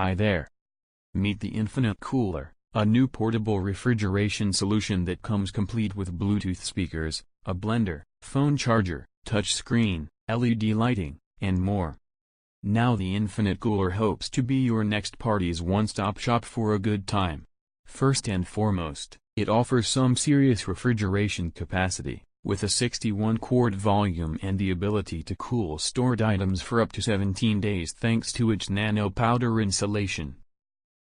Hi there. Meet the Infinite Cooler, a new portable refrigeration solution that comes complete with Bluetooth speakers, a blender, phone charger, touchscreen, LED lighting, and more. Now the Infinite Cooler hopes to be your next party's one-stop shop for a good time. First and foremost, it offers some serious refrigeration capacity, with a 61-quart volume and the ability to cool stored items for up to 17 days thanks to its nano powder insulation.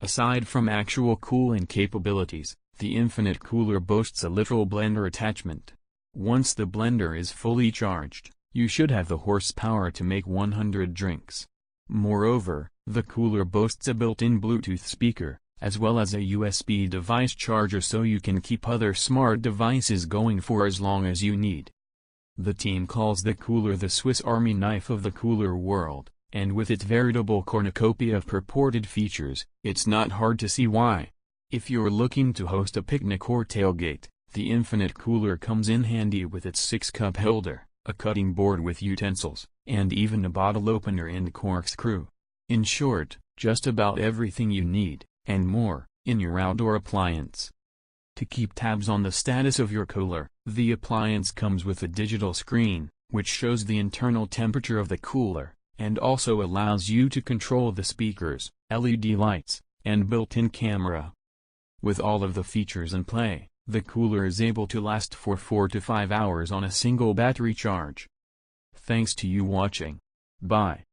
Aside from actual cooling capabilities, the Infinite Cooler boasts a literal blender attachment. Once the blender is fully charged, you should have the horsepower to make 100 drinks. Moreover, the cooler boasts a built-in Bluetooth speaker, as well as a USB device charger so you can keep other smart devices going for as long as you need. The team calls the cooler the Swiss Army knife of the cooler world, and with its veritable cornucopia of purported features, it's not hard to see why. If you're looking to host a picnic or tailgate, the Infinite Cooler comes in handy with its 6-cup holder, a cutting board with utensils, and even a bottle opener and corkscrew. In short, just about everything you need, and more, in your outdoor appliance. To keep tabs on the status of your cooler, the appliance comes with a digital screen, which shows the internal temperature of the cooler, and also allows you to control the speakers, LED lights, and built-in camera. With all of the features in play, the cooler is able to last for 4 to 5 hours on a single battery charge. Thanks to you watching. Bye.